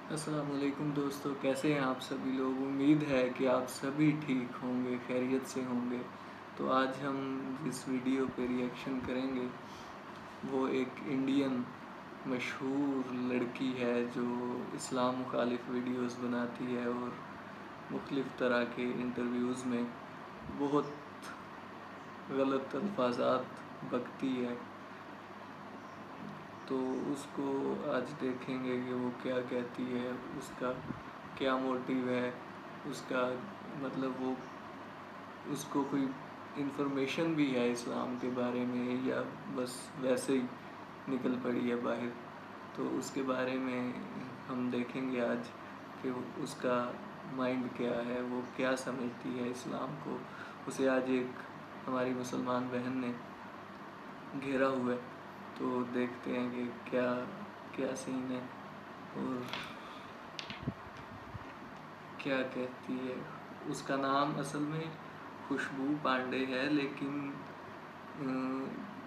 अस्सलाम वालेकुम दोस्तों, कैसे हैं आप सभी लोग। उम्मीद है कि आप सभी ठीक होंगे, खैरियत से होंगे। तो आज हम जिस वीडियो पे रिएक्शन करेंगे वो एक इंडियन मशहूर लड़की है जो इस्लाम मुखालिफ वीडियोस बनाती है और मुख्तलिफ़ तरह के इंटरव्यूज़ में बहुत गलत अल्फाजात बकती है। तो उसको आज देखेंगे कि वो क्या कहती है, उसका क्या मोटिव है, उसका मतलब वो उसको कोई इन्फॉर्मेशन भी है इस्लाम के बारे में या बस वैसे ही निकल पड़ी है बाहर। तो उसके बारे में हम देखेंगे आज कि उसका माइंड क्या है, वो क्या समझती है इस्लाम को। उसे आज एक हमारी मुसलमान बहन ने घेरा हुआ है, तो देखते हैं कि क्या क्या सीन है और क्या कहती है। उसका नाम असल में खुशबू पांडे है, लेकिन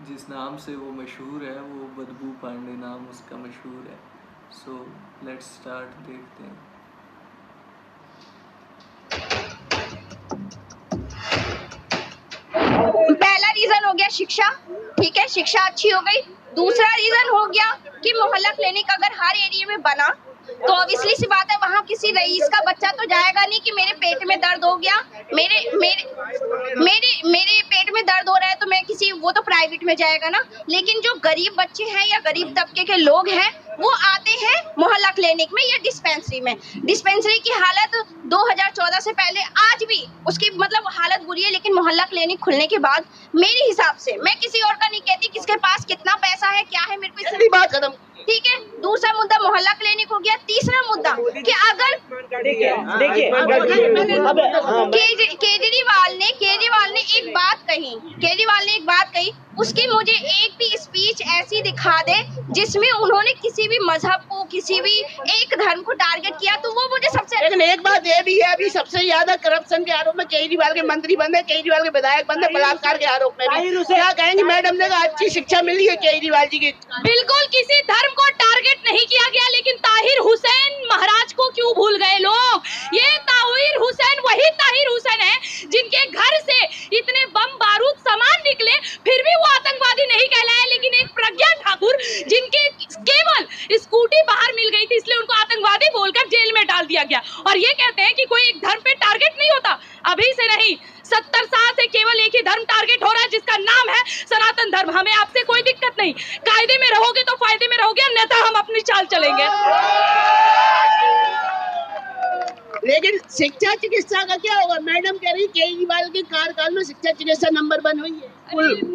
जिस नाम से वो मशहूर है वो बदबू पांडे नाम उसका मशहूर है। सो लेट्स स्टार्ट, देखते हैं। पहला रीजन हो गया शिक्षा, ठीक है, शिक्षा अच्छी हो गई। दूसरा रीजन हो गया कि मोहल्ला क्लिनिक अगर हर एरिया में बना तो ऑब्वियसली सी बात है वहाँ किसी रईस का बच्चा तो जाएगा नहीं कि मेरे पेट में दर्द हो गया, मेरे मेरे मेरे मेरे पेट में दर्द हो रहा है तो मैं किसी, वो तो प्राइवेट में जाएगा ना। लेकिन जो गरीब बच्चे हैं या गरीब तबके के लोग हैं वो आते हैं मोहल्ला क्लिनिक में या डिस्पेंसरी में। डिस्पेंसरी की हालत 2014 से पहले आज भी उसकी मतलब हालत बुरी है, लेकिन मोहल्ला क्लिनिक खुलने के बाद मेरे हिसाब से, मैं किसी और का नहीं कहती, किसके पास कितना पैसा है क्या है मेरे को इससे बात खत्म, ठीक है। दूसरा मुद्दा मोहल्ला क्लिनिक हो गया। तीसरा मुद्दा कि अगर केजरीवाल ने एक बात कही, उसकी मुझे एक भी स्पीच ऐसी दिखा दे जिसमें उन्होंने किसी भी मजहब को, किसी भी एक धर्म को टारगेट किया, तो वो मुझे सबसे। लेकिन एक बात ये भी है, अभी सबसे ज्यादा करप्शन के आरोप में केजरीवाल के मंत्री बंद है, केजरीवाल के विधायक बंद है, बलात्कार के आरोप में भी। क्या कहेंगे मैडम ने कहा अच्छी शिक्षा मिली है केजरीवाल जी की। बिल्कुल किसी धर्म को टारगेट नहीं किया गया, लेकिन ताहिर हुसैन महाराज को क्यों भूल गए लोग। ये ताहिर हुसैन वही ताहिर हुसैन है जिनके घर से इतने बम बारूद सामान निकले, फिर भी वो आतंकवादी नहीं कहलाए। लेकिन एक प्रज्ञा ठाकुर जिनके केवल स्कूटी बाहर मिल गई थी इसलिए उनको आतंकवादी बोलकर जेल में डाल दिया गया, और ये कहते हैं कि कोई एक धर्म पे टारगेट नहीं होता। अभी से नहीं, 70 साल से केवल एक ही धर्म टारगेट हो रहा है जिसका नाम है सनातन धर्म। हमें आपसे कोई दिक्कत नहीं, कायदे में रहोगे तो फायदे में रहोगे, अन्यथा हम अपनी चाल चलेंगे। लेकिन शिक्षा चिकित्सा का क्या होगा? मैडम कह रही केजरीवाल के कार्यकाल में शिक्षा चिकित्सा नंबर 1 हुई है।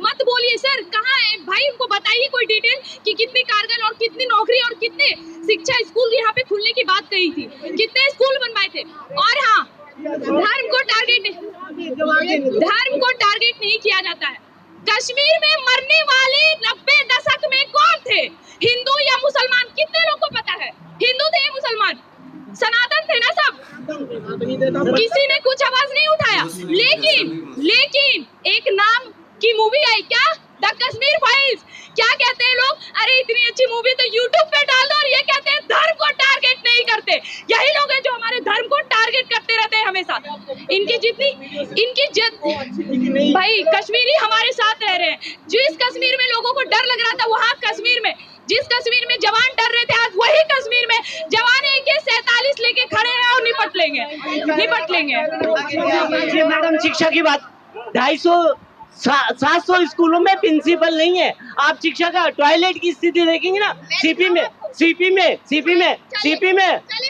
मत बोलिए सर, कहाँ है भाई, उनको बताइए कोई डिटेल कि कितनी कारगर और कितनी नौकरी और कितने शिक्षा स्कूल यहाँ पे खुलने की बात कही थी, कितने स्कूल बनवाए थे। और हाँ, धर्म को टारगेट नहीं किया जाता है। कश्मीर में मरने वाले 90 दशक में कौन थे, हिंदू या मुसलमान? कितने लोग को पता है? हिंदू थे या मुसलमान? सनातन थे ना सब। किसी ने कुछ आवाज नहीं उठाया। लेकिन एक नाम की मूवी आई क्या, द कश्मीर फाइल्स। क्या कहते हैं लोग, अरे इतनी अच्छी मूवी तो यूट्यूब पे डाल दो, और ये कहते हैं धर्म को टारगेट नहीं करते। यही लोग हैं जो हमारे धर्म को टारगेट करते रहते हैं हमेशा। भाई कश्मीरी हमारे साथ रह रहे हैं। जिस कश्मीर में लोगों को डर लग रहा था, वहाँ कश्मीर में जिस कश्मीर में जवान डर रहे थे, आज वही कश्मीर में जवान AK-47 लेके खड़े हैं और निपट लेंगे। मैडम शिक्षा की बात, 700 स्कूलों में प्रिंसिपल नहीं है। आप शिक्षा का टॉयलेट की स्थिति देखेंगे ना, सीपी में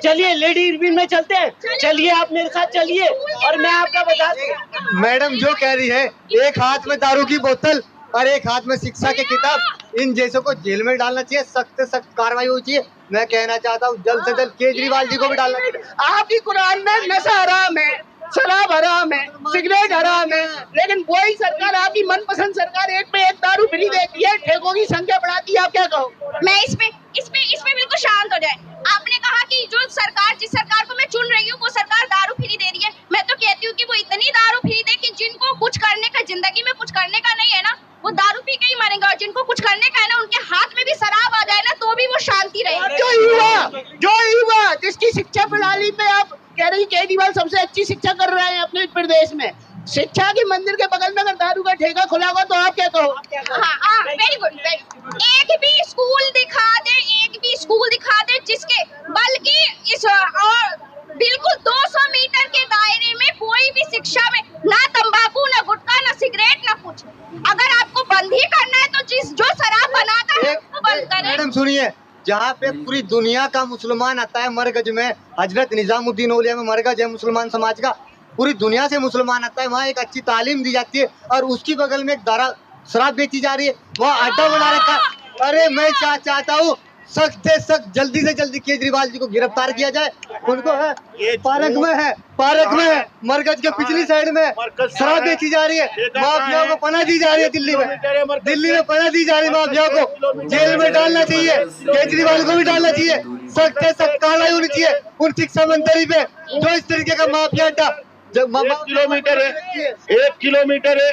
चलिए, लेडी में चलते हैं, चलिए आप मेरे साथ चलिए और मैं आपका बता दूं। मैडम जो कह रही है, एक हाथ में दारू की बोतल और एक हाथ में शिक्षा की किताब, इन जैसों को जेल में डालना चाहिए, सख्त से सख्त कार्रवाई होनी चाहिए। मैं कहना चाहता हूँ जल्द से जल्द केजरीवाल जी को भी डालना चाहिए। आपकी कुरान में नशा हराम है, शराब हराम है, सिगरेट हराम है, लेकिन वही सरकार, आपकी मनपसंद सरकार, एक पे एक दारू फ्री देती है, ठेकों की संख्या बढ़ाती है। आप क्या कहो? मैं इसमें बिल्कुल शांत हो जाए। आपने कहा कि जिस सरकार को मैं चुन रही हूँ वो सरकार दारू फ्री दे रही है। मैं तो कहती हूँ कि वो इतनी दारू फ्री दे कि जिनको कुछ करने का, जिंदगी में कुछ करने का नहीं है ना, वो दारू पी के ही मरेंगे, और जिनको कुछ करने का है ना, उनके हाथ में भी शराब आ जाए ना तो भी वो शांति रहेगी। जो युवा किसकी शिक्षा प्रणाली पे आप कह रही केजरीवाल सबसे अच्छी शिक्षा कर रहे हैं अपने प्रदेश में? शिक्षा की मंदिर के बगल में अगर दारू का ठेका खुला होगा तो आप क्या कहो? Very good. एक भी स्कूल दिखा दे जिसके, बल्कि इस और बिल्कुल 200 मीटर के दायरे में कोई भी शिक्षा में ना तंबाकू, ना गुटखा, ना सिगरेट, ना कुछ। अगर आपको बंद ही करना है तो जो शराब बनाता है वो बंद करें। मैडम सुनिए, जहाँ पे पूरी दुनिया का मुसलमान आता है मरकज में, हजरत निजामुद्दीन औलिया में मरकज है मुसलमान समाज का, पूरी दुनिया से मुसलमान आता है, वहाँ एक अच्छी तालीम दी जाती है और उसकी बगल में एक शराब बेची जा रही है, वहाँ अड्डा बना रखा है। अरे मैं चाहता हूँ सख्त से सख्त जल्दी से जल्दी केजरीवाल जी को गिरफ्तार किया जाए। उनको है पार्क में है मरकज के पिछली साइड में शराब बेची जा रही है, माफियाओं को पनाह दी जा रही है। दिल्ली में पनाह दी जा रही है माफियाओं को, जेल में डालना चाहिए, केजरीवाल को भी डालना चाहिए, सख्त से सख्त कार्रवाई होनी चाहिए उन शिक्षा मंत्री पे जो इस तरीके का माफिया अड्डा। 1 किलोमीटर है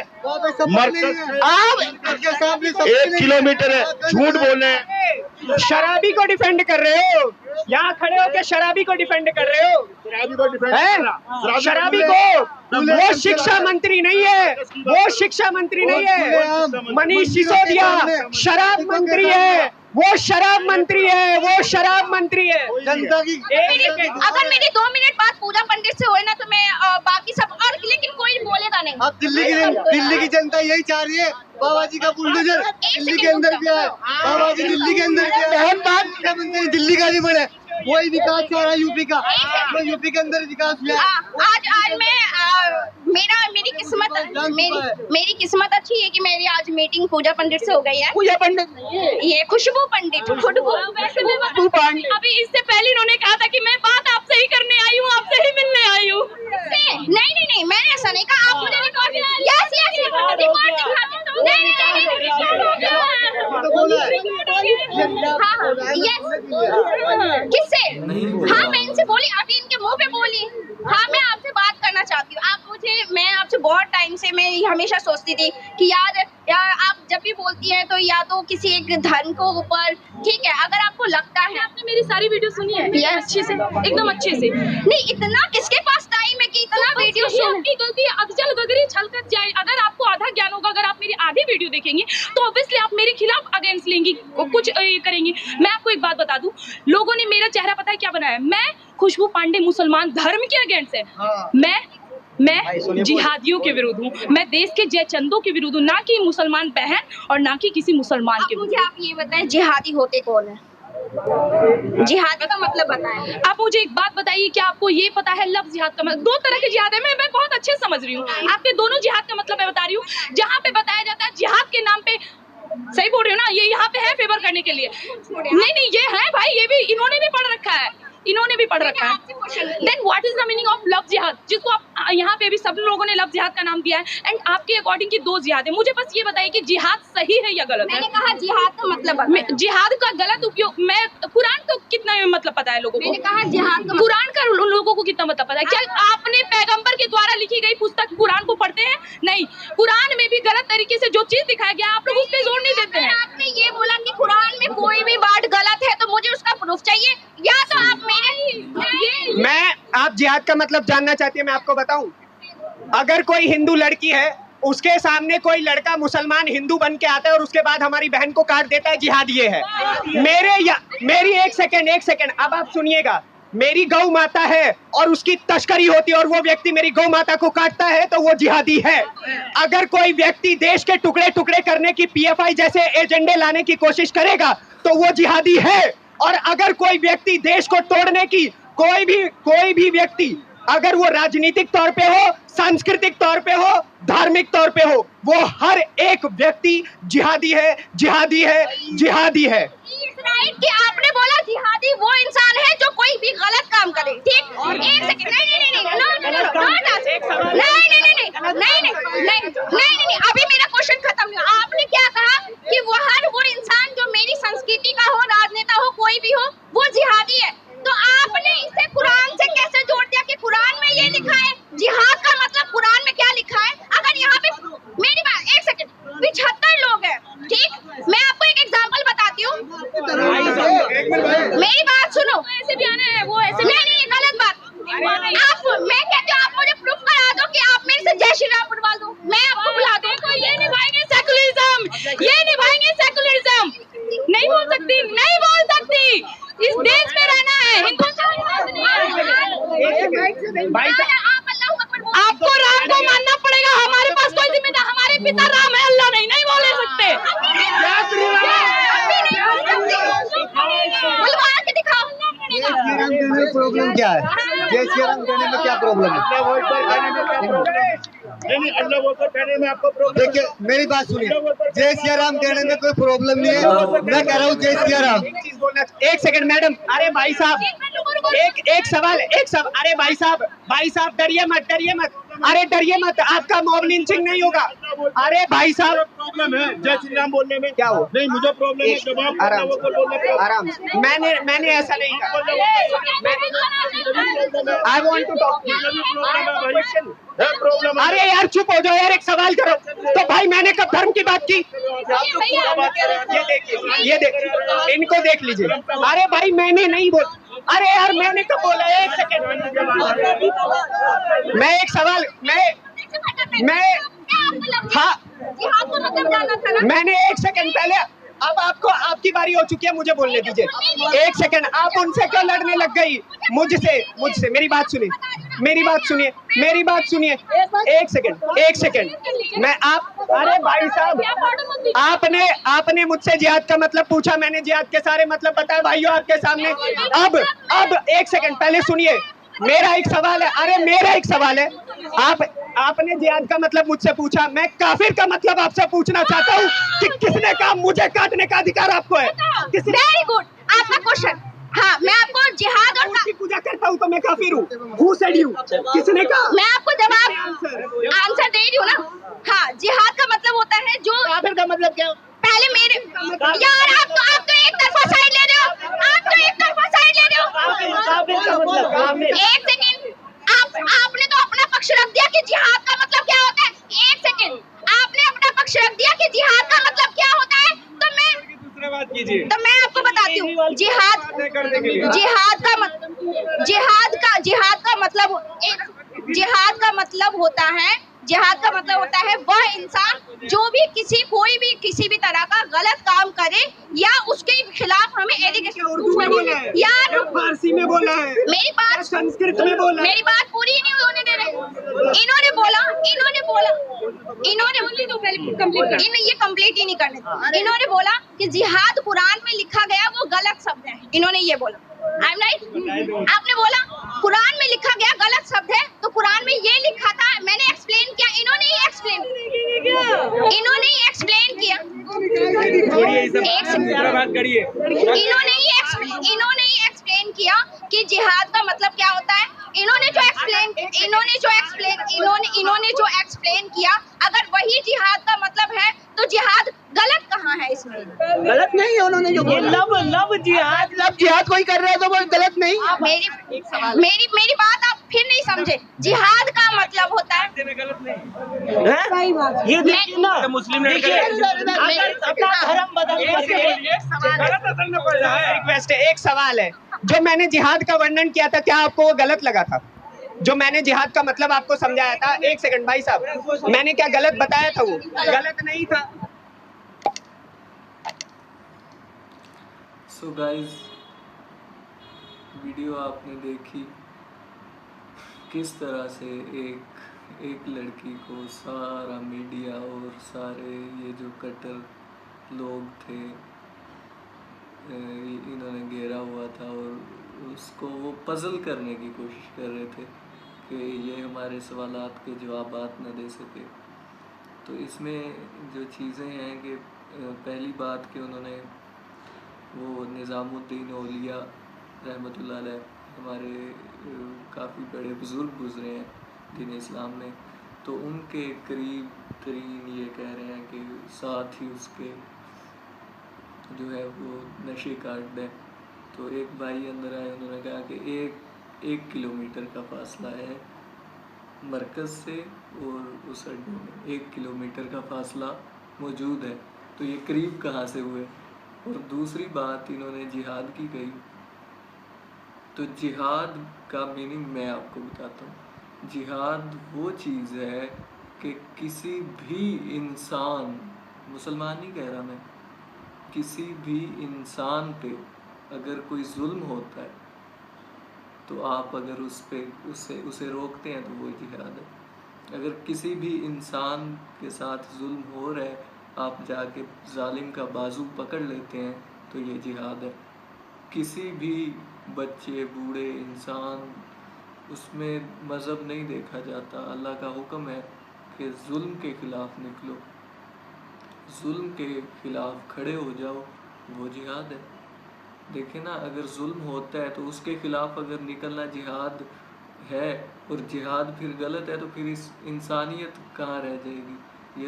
मरकज से, आप 1 किलोमीटर है, झूठ बोल रहे हैं। शराबी को डिफेंड कर रहे हो, यहाँ खड़े हो के शराबी को डिफेंड कर रहे हो? शराबी को, वो शिक्षा मंत्री नहीं है, वो शिक्षा मंत्री नहीं है, मनीष सिसोदिया शराब मंत्री है, वो शराब मंत्री है, वो शराब मंत्री है। जनता की अगर मेरी 2 मिनट बात पूजा पंडित से हुए ना तो मैं बाकी सब और, लेकिन कोई बोलेगा नहीं। अब दिल्ली की जनता यही चाह रही है, बाबा जी का बुलडोजर दिल्ली के अंदर भी है, बाबा जी दिल्ली के अंदर भी है, मुख्यमंत्री दिल्ली का भी बने, वही विकास चाह रहा है यूपी का, तो यूपी के अंदर विकास हुआ। आज मैं मेरी किस्मत अच्छी है कि मेरी आज मीटिंग पूजा पंडित से हो गई है। पूजा पंडित नहीं है, ये खुशबू पंडित। अभी इससे पहले इन्होंने कहा था कि मैं बात आपसे ही करने आई हूँ, आपसे ही मिलने आई हूँ। नहीं, मैंने ऐसा नहीं कहा। आप मुझे रिकॉर्ड रिकॉर्ड दिखा दो। किससे? हाँ, मैं इनसे बोली, अभी इनके मुंह पे बोली। हाँ, मैं आपसे बात करना चाहती हूँ। मैं आपसे बहुत टाइम से मैं हमेशा सोचती थी कि यार आप जब भी बोलती हैं तो या तो किसी एक धर्म को ऊपर, ठीक है, अगर आपको लगता है। आपने मेरी सारी वीडियो सुनी है अच्छे से, एकदम अच्छे से। नहीं, इतना किसके पास टाइम है कि इतना वीडियो सुन? आपकी गलती है, अगजल गगरी छलकत जाए। अगर आपको आधा ज्ञान होगा, अगर आप मेरी आधी वीडियो देखेंगे तो ऑब्वियसली आप मेरे खिलाफ अगेंस्ट लेंगी, कुछ करेंगी। मैं आपको एक बात बता दूं, लोगों ने मेरा चेहरा पता है क्या बनाया? मैं खुशबू पांडे मुसलमान धर्म के अगेंस्ट है। मैं जिहादियों के विरुद्ध हूँ, मैं देश के जयचंदों के विरुद्ध हूँ, ना कि मुसलमान बहन और ना कि किसी मुसलमान के। मुझे आप ये बताएं, जिहादी होते कौन है? जिहाद का मतलब बताएं। आप मुझे एक बात बताइए, क्या आपको ये पता है लफ्ज जिहाद का मतलब? 2 तरह के जिहाद है, मैं बहुत अच्छे समझ रही हूँ। आपके दोनों जिहाद का मतलब मैं बता रही हूँ। जहाँ पे बताया जाता है जिहाद के नाम पे, सही बोल रही हूँ ना, ये यहाँ पे है फेवर करने के लिए। नहीं, ये है भाई, ये भी इन्होंने भी पढ़ रखा है, इन्होंने भी पढ़ रखा है। Then what is the meaning of love जिहाद, जिसको आप यहाँ पे भी सब लोगों ने लव जिहाद का नाम दिया है। एंड आपके अकॉर्डिंग की 2 जिहाद है। मुझे बस ये बताइए कि जिहाद सही है या गलत है? मैंने कहा जिहाद का मतलब, जिहाद का गलत उपयोग, मैं कुरान को कितना मतलब पता है लोगों को? मैंने कहा जिहाद का कुरान का उन लोगों को कितना मतलब पता है? क्या आपने पैगंबर के द्वारा लिखी गई पुस्तक कुरान को पढ़ते हैं? नहीं, कुरान में भी गलत तरीके से जो चीज दिखाया गया आप लोग उस पर जोर नहीं देते हैं। आपने ये बोला कि कुरान में कोई भी वर्ड गलत है तो मुझे उसका प्रूफ चाहिए, या तो आप मैं आप जिहाद का मतलब जानना चाहती है, मैं आपको बताऊं। अगर कोई हिंदू लड़की है, उसके सामने कोई लड़का मुसलमान हिंदू बन के आता है और उसके बाद हमारी बहन को काट देता है, जिहाद ये है। मेरी एक सेकंड, अब आप सुनिएगा। मेरी गौ माता है और उसकी तस्करी होती है और वो व्यक्ति मेरी गौ माता को काटता है तो वो जिहादी है। अगर कोई व्यक्ति देश के टुकड़े टुकड़े करने की पीएफआई जैसे एजेंडे लाने की कोशिश करेगा तो वो जिहादी है। और अगर कोई व्यक्ति देश को तोड़ने की कोई भी व्यक्ति, अगर वो राजनीतिक तौर पे हो, सांस्कृतिक तौर पे हो, धार्मिक तौर पे हो, वो हर एक व्यक्ति जिहादी है, जिहादी है, जिहादी है। राइट कि आपने बोला जिहादी वो इंसान है जो कोई भी गलत काम करे, ठीक? एक सेकंड, नहीं, अभी मेरा क्वेश्चन खत्म हुआ। आपने क्या कहा कि वो इंसान जो मेरी संस्कृति का हो, राजनेता हो, कोई भी हो, वो जिहादी है। तो आपने इसे कुरान से कैसे जोड़ दिया कि कुरान में ये लिखा है? जिहाद का मतलब कुरान में क्या लिखा है? अगर यहाँ पे मेरी बात, एक सेकंड, 75 लोग हैं, ठीक? मैं आपको एक एग्जांपल बताती हूँ, मेरी बात सुनो। ऐसे भी आना है, भाई साहब, आप अल्लाहू अकबर बोल। आपको राम को मानना पड़ेगा, हमारे पास कोई जिम्मेदार, हमारे पिता राम है, अल्लाह नहीं बोले सकते। बुलवा के दिखाओ। प्रॉब्लम क्या है? जय श्री राम कहने में क्या प्रॉब्लम है? अल्लाह अकबर कहने में आपको प्रॉब्लम? देखिए मेरी बात सुनिए, जय श्री राम कहने में कोई प्रॉब्लम नहीं है। मैं कह रहा हूँ जय श्री राम। एक चीज बोलना, एक सेकंड मैडम, अरे भाई साहब, एक सवाल, अरे भाई साहब डरिए मत, अरे डरिए मत, आपका मॉब लिंचिंग नहीं होगा। अरे भाई साहब, प्रॉब्लम है जय श्री राम बोलने में? क्या हो? नहीं, मुझे प्रॉब्लम है जब आप आराम से, अल्लाह अकबर बोलने पे। आराम से, मैंने ऐसा नहीं कहा। I want to talk. Problem है। अरे यार चुप हो जाओ यार, एक सवाल करो। तो भाई मैंने कब धर्म की बात की? ये देखिए, इनको देख लीजिए। अरे भाई मैंने नहीं बोल, अरे यार मैंने कब बोला? एक सेकंड, मैं एक सवाल, हाँ, जिहाद को मतलब जानना था ना। मैंने एक सेकंड पहले, अब आपको आपकी बारी हो चुकी है, मुझे बोलने दीजिए। एक सेकंड, आप उनसे क्यों लड़ने लग गई? मुझसे मेरी बात सुनिए, एक सेकंड, मैं आप, अरे भाई साहब, आपने मुझसे जिहाद का मतलब पूछा, मैंने जिहाद के सारे मतलब बताए भाइयों आपके सामने। अब एक सेकंड पहले सुनिए, मेरा एक सवाल है, आपने जिहाद का मतलब मुझसे पूछा, मैं काफिर का मतलब आपसे पूछना चाहता हूँ कि किसने कहा मुझे काटने का अधिकार आपको है? वेरी गुड, आपका क्वेश्चन। हाँ, मैं आपको जिहाद और उसकी पूजा करता हूँ तो मैं काफिर हूँ? Who said you? किसने कहा? मैं आपको जवाब आंसर दे रही हूँ ना। हाँ, जिहाद का मतलब होता है जो काफिर का मतलब क्या? पहले मेरे यार, आप तो एक तरफा साइड ले रहे हो, एक सेकंड, आपने तो अपना पक्ष रख दिया कि जिहाद का मतलब क्या होता है। एक सेकंड, आपने अपना पक्ष रख दिया कि जिहाद का मतलब क्या होता है, तो मैं आपको बताती हूँ। जिहाद का मतलब होता है वह इंसान जो भी किसी भी तरह का गलत काम करे या उसके खिलाफ हमें एलिगेशन। उर्दू में बोला है यार फारसी में बोला है, मेरी बात संस्कृत में बोला है। मेरी बात पूरी नहीं होने दे रहे। इन्होंने बोला ये कंप्लीट ही नहीं करने। इन्होंने बोला कि जिहाद कुरान में लिखा गया वो गलत शब्द है। इन्होंने ये बोला, आई एम राइट। आपने बोला कुरान में लिखा गया गलत शब्द है, तो कुरान में ये लिखा था, मैंने एक्सप्लेन किया, इन्होंने ही एक्सप्लेन किया। इन्होंने ही एक्सप्लेन किया कि जिहाद का मतलब क्या होता है। इन्होंने जो एक्सप्लेन किया, अगर वही जिहाद का मतलब है तो जिहाद गलत कहाँ है इसमें? गलत नहीं है, उन्होंने जो लव जिहाद कोई कर रहा है तो वो गलत नहीं। मेरी बात आप फिर नहीं समझे। जिहाद का मतलब होता है, ये देखिए ना, मुस्लिम धर्म रिक्वेस्ट है, एक सवाल है, जो मैंने जिहाद का वर्णन किया था क्या आपको वो गलत लगा था? जो मैंने जिहाद का मतलब आपको समझाया था, एक सेकंड भाई साहब, मैंने क्या गलत बताया था? वो गलत नहीं था। सो गाइस, वीडियो आपने देखी किस तरह से एक लड़की को सारा मीडिया और सारे ये जो कट्टर लोग थे इन्होंने घेरा हुआ था और उसको वो पजल करने की कोशिश कर रहे थे कि ये हमारे सवालात के जवाबात न दे सके। तो इसमें जो चीज़ें हैं कि पहली बात कि उन्होंने वो निज़ामुद्दीन औलिया रहमतुल्लाह अलैह हमारे काफ़ी बड़े बुज़ुर्ग गुज़रे हैं दीन इस्लाम में, तो उनके करीब तरीन ये कह रहे हैं कि साथ ही उसके जो है वो नशे काट दें। तो एक भाई अंदर आए, उन्होंने कहा कि एक किलोमीटर का फासला है मरकज़ से और उस अड्डे में 1 किलोमीटर का फासला मौजूद है, तो ये करीब कहाँ से हुए। और दूसरी बात इन्होंने जिहाद की कही, तो जिहाद का मीनिंग मैं आपको बताता हूँ। जिहाद वो चीज़ है कि किसी भी इंसान, मुसलमान नहीं कह रहा मैं, किसी भी इंसान पे अगर कोई जुल्म होता है तो तो आप अगर उसे रोकते हैं तो वो जिहाद है। अगर किसी भी इंसान के साथ जुल्म हो रहा है, आप जाके जालिम का बाजू पकड़ लेते हैं तो ये जिहाद है। किसी भी बच्चे, बूढ़े, इंसान, उसमें मज़हब नहीं देखा जाता। अल्लाह का हुक्म है कि जुल्म के ख़िलाफ़ निकलो, जुल्म के ख़िलाफ़ खड़े हो जाओ, वो जिहाद है। देखें ना, अगर जुल्म होता है तो उसके ख़िलाफ़ अगर निकलना जिहाद है और जिहाद फिर गलत है तो फिर इस इंसानियत कहाँ रह जाएगी।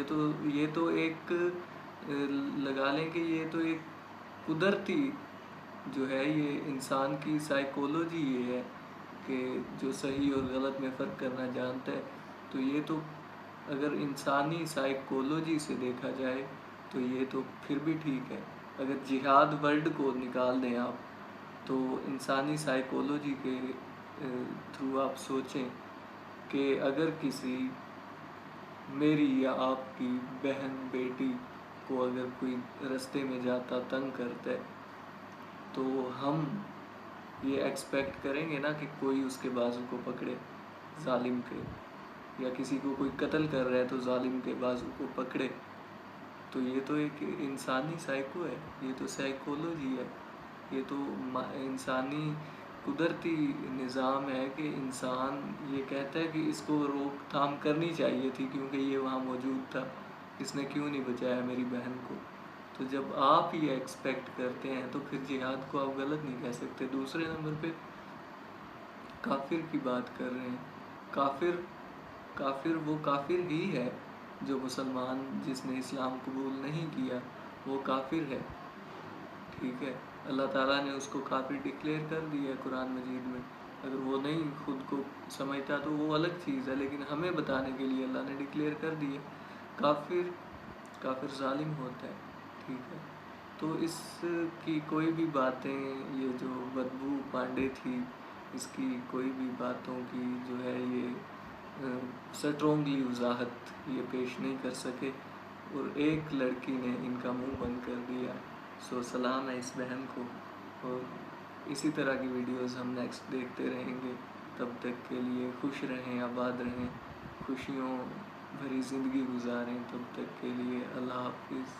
ये तो एक लगा लें कि ये तो एक कुदरती जो है, ये इंसान की साइकोलॉजी ये है कि जो सही और गलत में फ़र्क करना जानता है। तो ये तो अगर इंसानी साइकोलॉजी से देखा जाए तो ये तो फिर भी ठीक है। अगर जिहाद वर्ड को निकाल दें आप, तो इंसानी साइकोलॉजी के थ्रू आप सोचें कि अगर किसी मेरी या आपकी बहन, बेटी को अगर कोई रास्ते में जाता तंग करता है, तो हम ये एक्सपेक्ट करेंगे ना कि कोई उसके बाजू को पकड़े जालिम के, या किसी को कोई कत्ल कर रहा है तो जालिम के बाजू को पकड़े। तो ये तो एक इंसानी साइको है, ये तो साइकोलॉजी है, ये तो इंसानी कुदरती निज़ाम है कि इंसान ये कहता है कि इसको रोकथाम करनी चाहिए थी क्योंकि ये वहाँ मौजूद था, इसने क्यों नहीं बचाया मेरी बहन को। तो जब आप ये एक्सपेक्ट करते हैं तो फिर जिहाद को आप गलत नहीं कह सकते। दूसरे नंबर पे काफिर की बात कर रहे हैं। काफिर वो काफिर ही है जो मुसलमान, जिसने इस्लाम कबूल नहीं किया, वो काफिर है, ठीक है। अल्लाह ताला ने उसको काफिर डिक्लेयर कर दिया है कुरान मजीद में। अगर वो नहीं खुद को समझता तो वो अलग चीज़ है, लेकिन हमें बताने के लिए अल्लाह ने डिक्लेयर कर दिया काफिर जालिम होता है, ठीक है। तो इसकी कोई भी बातें, ये जो बदबू पांडे थी, इसकी कोई भी बातों की जो है ये स्ट्रॉन्गली वजाहत ये पेश नहीं कर सके और एक लड़की ने इनका मुंह बंद कर दिया। सो सलाम है इस बहन को, और इसी तरह की वीडियोस हम नेक्स्ट देखते रहेंगे। तब तक के लिए खुश रहें, आबाद रहें, खुशियों भरी ज़िंदगी गुजारें। तब तक के लिए अल्लाह हाफिज़।